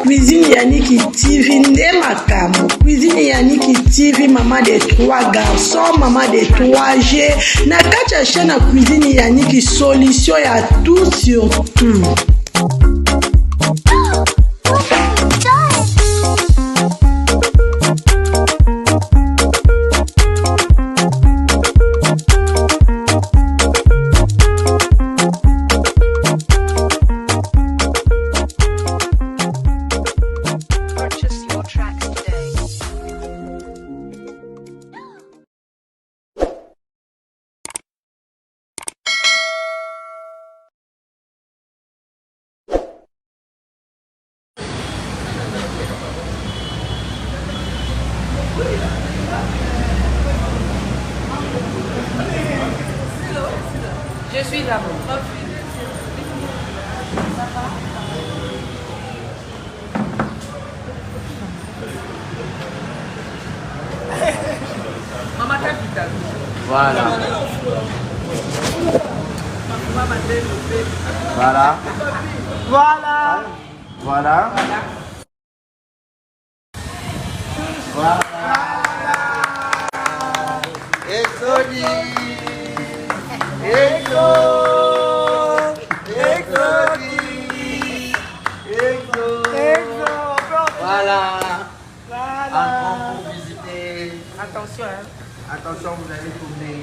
Cuisine Yannick TV nde makambo. Cuisine Yannick TV, maman de 3 garçons, maman de 3G. Na kati ya chaîne Cuisine Yannick, solution ya tout sur tout. Je suis d'abord. Maman capitale. Voilà. Voilà. Voilà. Voilà. Voilà. Exodi. Exo. Exodi. Exo. Voilà. Encore pour visiter. Attention, hein. Attention, vous allez tourner.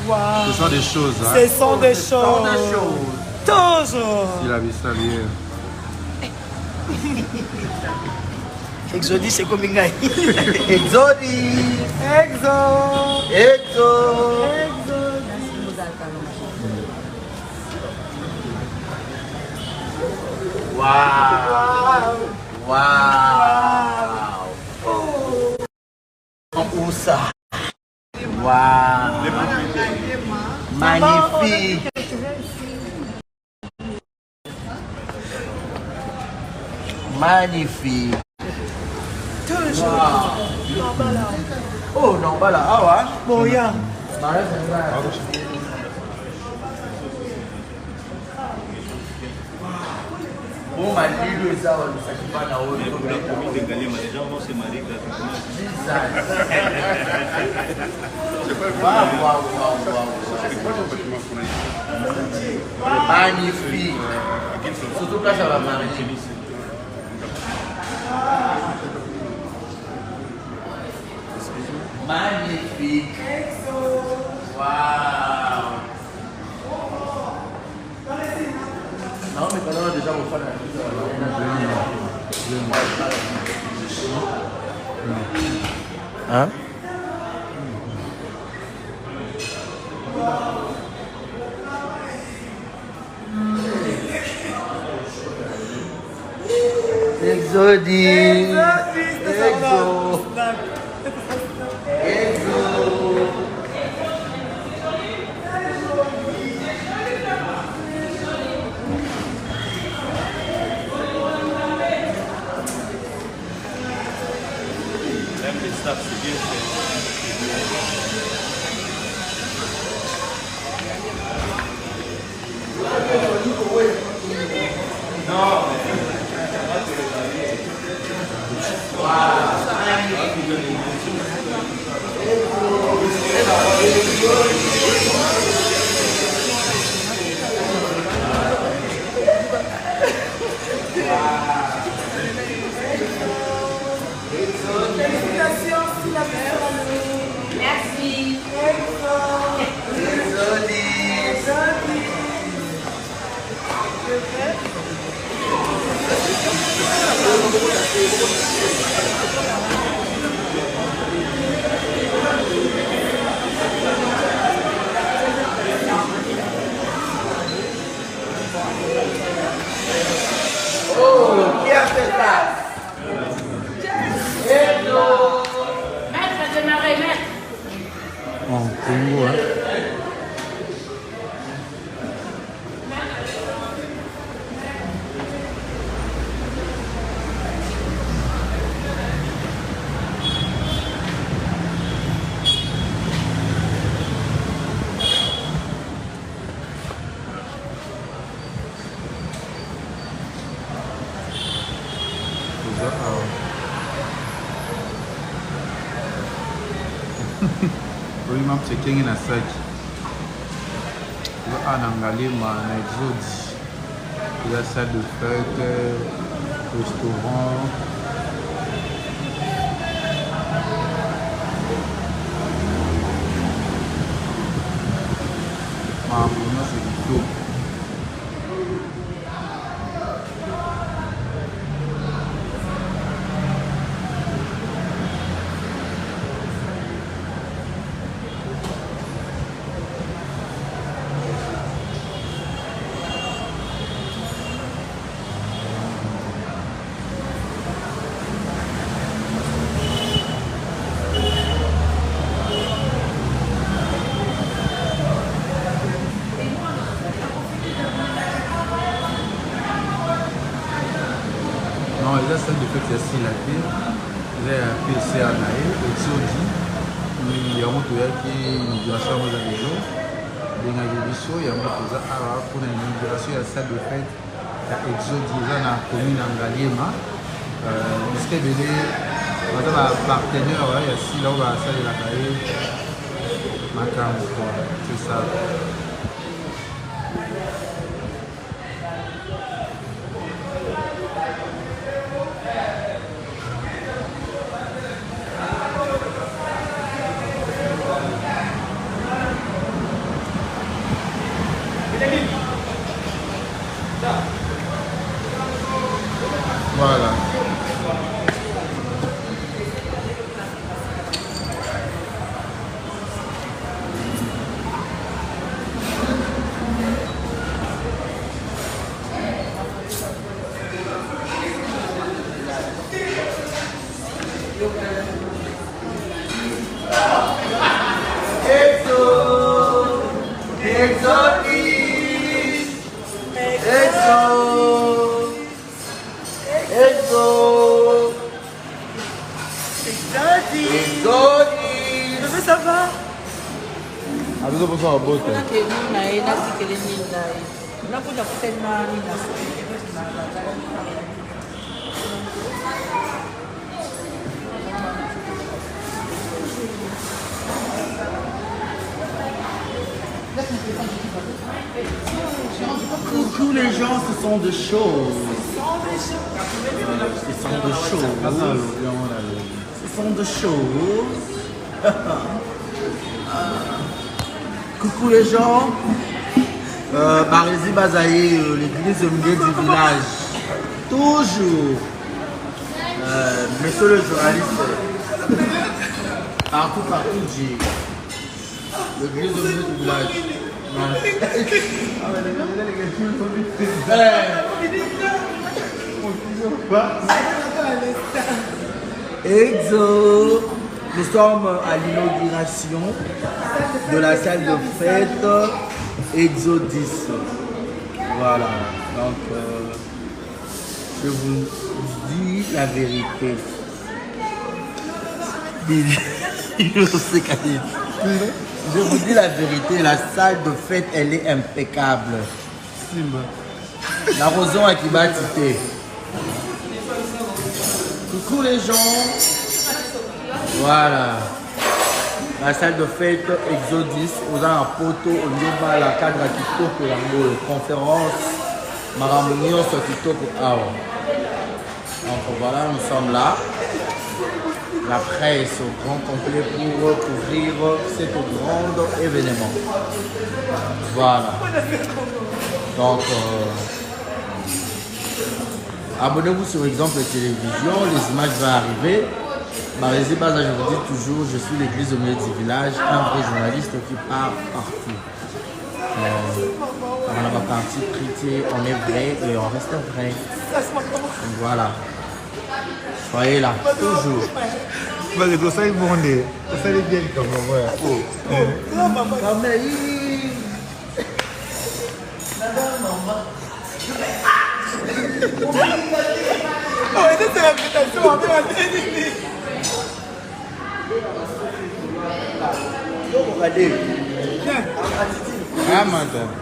Wow. Ce sont des choses, hein. Ce sont des Ce sont des choses. choses. Toujours. Il a vu ça bien. Exodi, c'est comme une gaille. Exodi. Exo. Exo. Wow. Wow. Où ça? Wow. Magnifique. Magnifique. Wow. Oh non, bah là, ah ouais. Bon, yeah. Bon, ma ligue, ça, on ne s'acquitte pas dans le Pour la commune de Galema, les gens vont se marier gratuitement. Magnifique. Surtout quand ça va marier. Magnifique. Waouh. Non, mais quand on a déjà mon fan hein? Exodi. Exo. Même les staffs, c'est bien fait. Merci. Oui, même c'est qui est na sac. Le Anangalima, na Exodi. Il y a salle de fête, restaurant. Ah, pour moi, c'est du tout. Non, il y a celle de fait c'est la paix. Il y a PC à Naï, et Tiodi. Il y a un autre qui est une migration aux avions. Il y a des bisous, il y a un autre pour une migration, il y a celle de fait. Il y a Exodi, il y a la commune en Galiema. Il y a des partenaires, il y a si là où ça il y a la c'est ça. Voilà. Ça va? Abizo poso abota. Coucou les gens, ce sont des choses. Ce sont des choses. Ce sont des choses. Coucou les gens. Barési Bazaïe, l'église au milieu du village. Toujours. Monsieur le journaliste. Partout, j'ai l'église au milieu du village. Exo, nous sommes à l'inauguration de la salle de fête Exo 10. Voilà, donc je vous dis la vérité. Je vous dis la vérité, la salle de fête elle est impeccable. La raison à qui va titer. Coucou les gens. Voilà. La salle de fête Exodus, on a un poteau, on y la cadre qui toque la conférence. Maramounion sur TikTok. Donc voilà, nous sommes là. La presse au grand complet pour couvrir cet grand événement. Voilà. Donc, abonnez-vous sur Exemple Télévision, les images vont arriver. Je vous dis toujours, je suis l'église au milieu du village, un vrai journaliste qui part partout. On va partir prêter, on est vrai et on reste vrai. Donc voilà. Soyez là, toujours. Mas eu saí bonde. Eu saí bien comme moi. Ah, madame.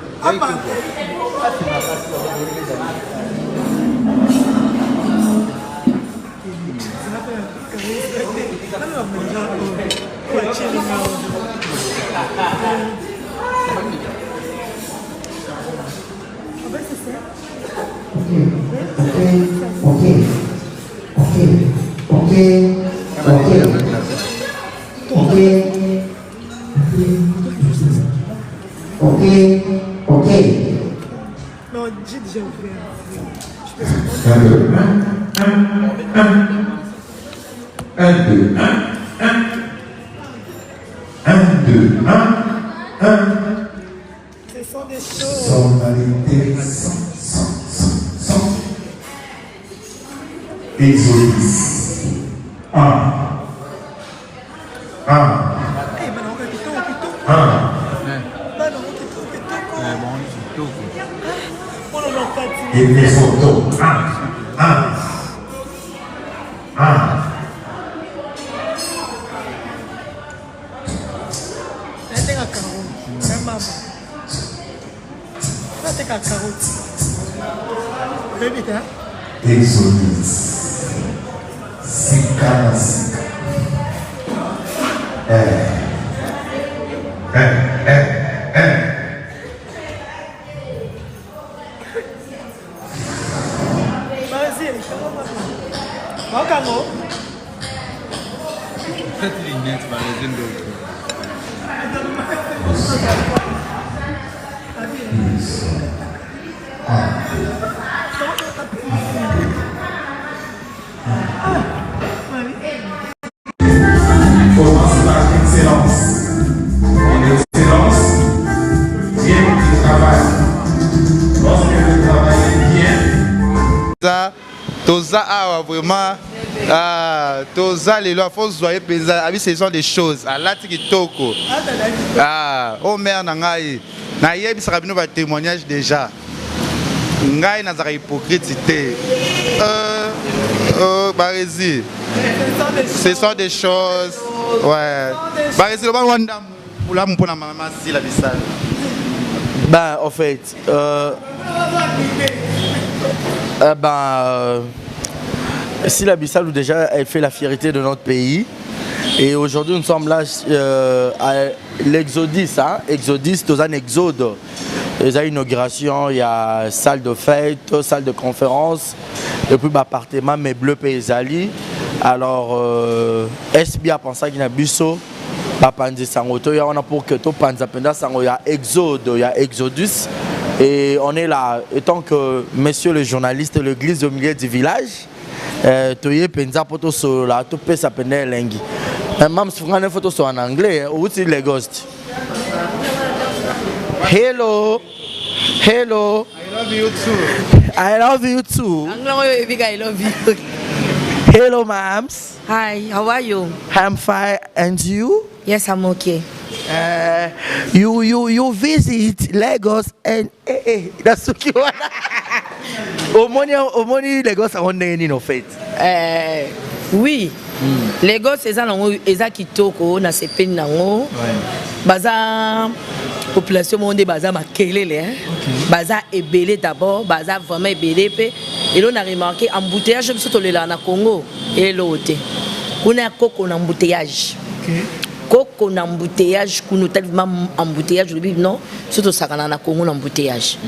Non, j'ai déjà ouvert. Un, deux, un. Ce sont des choses. Sonorité, son. Exodus. Un. Et les photos. Un. Exodus. Sika. Peut-être les nets, par exemple. Commence par l'excellence. En excellence, bien du travail. Lorsque vous travaillez bien, Toza vraiment Toza les lois faut zoyer pesa abi ce sont des choses alati kitoko oh mère nangai na yebi saka bino ba témoignage déjà ngai na zaka hypocrite Barézi ce sont des choses ouais Barézi le ban wanda pour mpona maman si la bisale. Ben en fait si la Bissau déjà elle fait la fierté de notre pays et aujourd'hui nous sommes là à l'exodus, exodus, dans un exode. Il y a inauguration, il y a salle de fête, salle de conférence, et puis appartement mais bleu paysali. Alors SBA pensait qu'il y a Bissau, Papanzi Sangoto, il y a pour que tout Panzapenda Sango, il y a exode, il y a exodus. Et on est là, étant que messieurs les journalistes, l'église au milieu du village, tu pensa poto sur la tu peux s'appeler lengi. Même si vous avez une photo en anglais, où c'est les ghosts. Hello, hello. I love you too. I love you too. I love you. Hello, ma'ams. Hi, how are you? I'm fine, and you? Yes, I'm okay. You visit Lagos and that's what you want. Omoni Lagos a one in fait. Oui. Lagos eza kitoko na sepeni nango. Baza population monde baza makelele baza ebelé d'abord, baza vraiment ebelé pe et on a remarqué embouteillage surtout le na Congo et l'autre. On a coco na embouteillage. Coco na embouteillage, qu'on tellement embouteillage le non, surtout ça na Congo na embouteillage.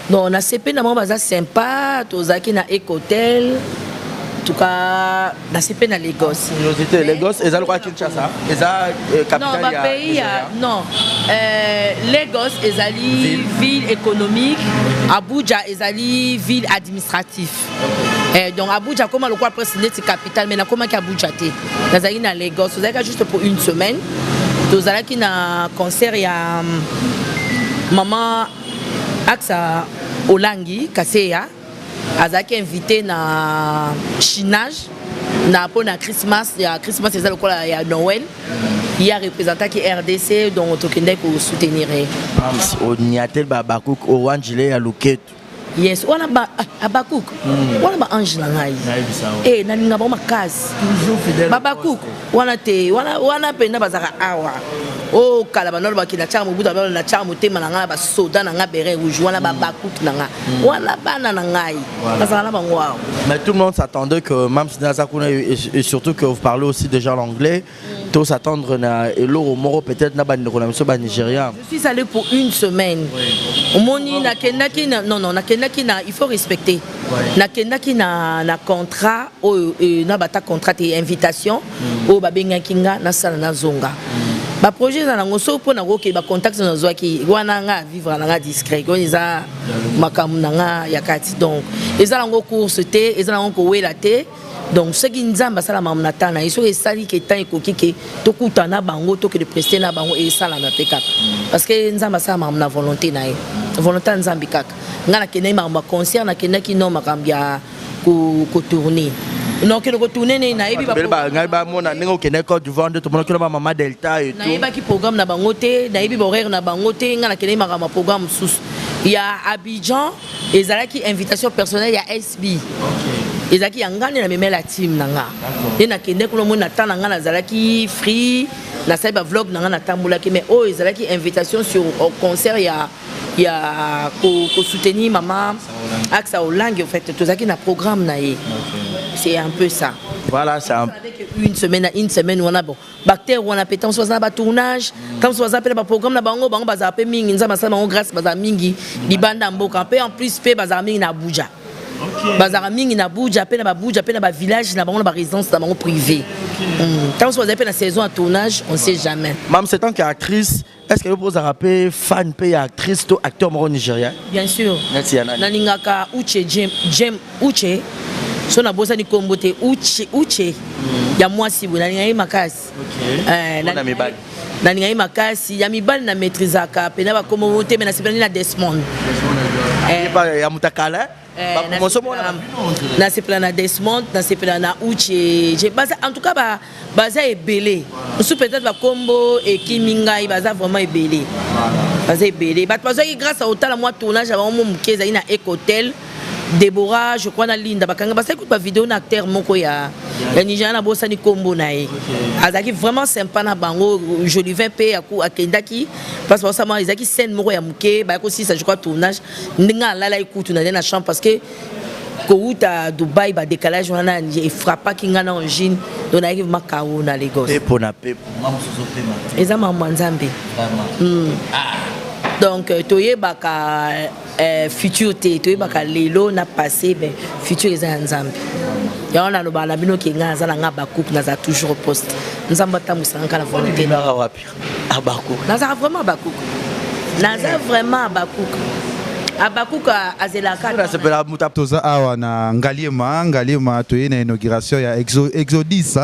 Donc on a CP na baza sympa, tozaki na Ecotel. En tout cas, dans ces pays na Lagos. Lagos, ils ont quoi Kinshasa? Ils ont capitale. Non, pays non. Lagos, ils ont ville économique. Abuja, ils ont ville administrative. Donc Abuja, comment le quoi presque c'est capitale, mais comment qu'Abuja t'es? Dans une à Lagos, vous avez juste pour une semaine. Vous avez qui na concert il y a maman Axa Olangi Kaseya. Azaki invité na chinage na pour na Christmas, il y a Christmas c'est ça le quoi il y a Noël. Il y a représentant qui RDC dont Tokende pour soutenir. On y a tel Babakouk au Wanjile à Luket. Yes, on a Babakouk. On a Ange Nangai. Eh na ninga ba makazi. Toujours fidèle. Babakouk. On a te on a penda bazaka awa. o kala banolo bakina cha mobuta banolo na cha motema na nga ba soda na nga beret rouge wana ba bakut na nga wana bana na ngai bazala bango wa. Mais tout le monde s'attendait que même et surtout que vous parlez aussi déjà l'anglais, tous s'attendre na elo moro peut-être na bandeko na biso ba Nigeria. Je suis allé pour une semaine. Moni na kendaki na non na kendaki na il faut respecter. Na kendaki na contrat o na bata contrat et invitation o ba bengaki nga na sala na zonga. Ba projet na ngoso po na roke ba contact na zwaki wana nga vivre na nga discret ko iza makamu na nga yakati donc ezala ngo course te ezala ngo wela te. Donc ce qui nous a basala mamnatana ils sont sali que tant ekoki ke to kutana bango to que de prester na bango et sala na pekaka parce que nzamba sa mamna volonté na volonté nzambi kaka ngana kene mamba concert na kene ki no makambia ko tourner non que ko tourner na yebi ba ngai ba mona ningo kene Côte d'Ivoire de to mona kilo ba mama Delta et tout na yebi ki programme na bango te na yebi horaire na bango te ngana kene makamba programme sous il y a Abidjan et zalaki invitation personnelle il y a SB ezaki yangane na memela la team nanga et na kende ko mo na tana ngana zalaki free na cyber vlog nanga na tambula ki mais oh ezalaki invitation sur au concert il y a ko soutenir maman Axa Olangue en fait tozaki na programme na ye c'est un peu ça. Voilà, c'est avec une semaine on a bon bactère on a pétant soit ba tournage comme soit appelé ba programme na bango bango baza pe mingi nza masala bango grâce baza mingi libanda mboka pe en plus pe baza mingi na Abuja. Bazara mingi na Abuja pe na ba village na bango na ba résidence na bango privé. Tant soit appelé na saison à tournage on sait jamais. Mam c'est tant qu'actrice est-ce que vous posez rappeler fan pe actrice to acteur moro nigérien? Bien sûr. Na ningaka Uche Jem Uche so na bosa ni kombote Uche ya mwasi bu na ngai makasi. Na mibali. Na ngai makasi ya mibali na maîtrisaka pe na ba komote mais na sepelani na Desmond. Ya mutakala na sepelani na Desmond na sepelani na Uche en tout cas baza ebele sous peut-être ba kombo et kimingai baza vraiment ebele baza ebele bat baza grâce à autant la moi tournage avant mon mukeza ina Ecotel Déborah je crois na Linda bakanga basa écoute ba vidéo na acteur moko ya Nigeria na bosa ni kombo na ye azaki vraiment sympa na bango joli vin pe aku akendaki parce que ça moi ezaki scène moko ya muke ba ko si ça je crois tournage ndinga la écoute na chambre parce que à Dubaï ba décalage on a il frappa kinga na engine donc arrive makao na Lagos et pour na pe maman soso pe eza maman nzambe donc toye baka futur te toye baka lelo na passé ben futur eza nzambe ya on a lo bala bino kinga za na nga bakuk na za toujours poste nzamba tamusanga kana volonté na wapi abakuk na za vraiment bakuk na za vraiment bakuk abakuka azelaka na sepela mutap toza awa na ngaliema toye na inauguration ya Exodus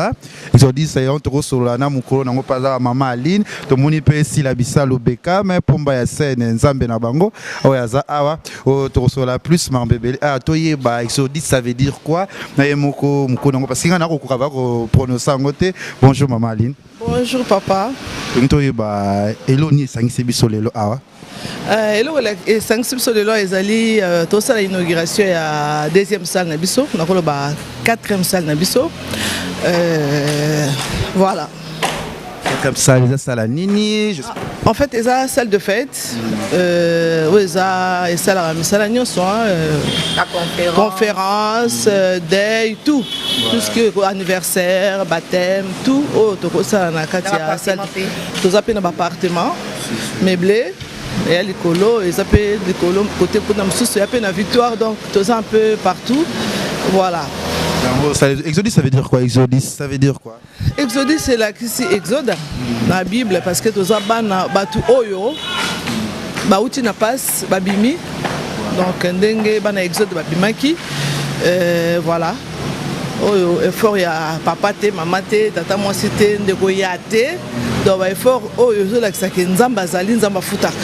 ya on toko solo na mukolo nango paza mama Aline to moni pe sila bisalo beka mais pomba ya scène nzambe na bango oya za awa o toko solo plus mambebele toye ba Exodus ça veut dire quoi na yemoko nango parce que ngana ko kaba ko prononcer ngote bonjour mama Aline. Bonjour papa. Toye ba eloni sangise biso lelo awa. Hello, et 5 de l'eau, ils allaient tout ça l'inauguration à deuxième salle Nabiso, on a la quatrième salle Nabiso. Voilà. Comme ça, les salles à Nini. En fait, ils ont une salle de fête. Oui, ils ont une salle à conférence, deuil, tout. Tout ce qui est anniversaire, baptême, tout. Oh, tout ça, on a une salle. Tout ça, dans l'appartement, meublé. Et à l'écolo, ils appellent l'écolo côté pour nous il y a une victoire donc tout un peu partout. Voilà. Exodus ça veut dire quoi? Exodus ça veut dire quoi? Exodus c'est la qui exode dans la Bible parce que tout ça bana batu oyo bauti na passe babimi donc ndenge bana exode babimaki voilà. Oyo effort ya papa te mama te tata mwasi te ndeko ya te donc ba effort oyo zo la kisaka nzamba azali nzamba futaka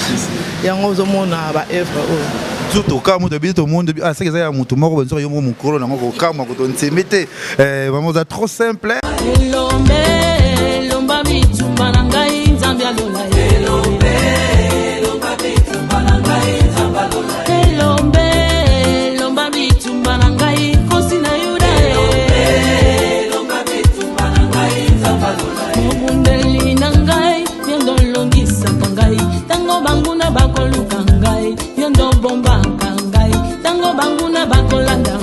yango zo mona ba œuvre oyo tout ka moto bito monde ah c'est que ça ya mutu moko bonzo yo mo mukolo nango ko kama ko ton semete vraiment ça trop simple lombe lomba bitumba nangai nzambe alola lombe lomba bitumba nangai nzambe alola lombe lomba bitumba nangai kosina Mundeli nangai, yendo banguna bakoluka ngai yo ndo bombaka ngai ntango banguna bakolanda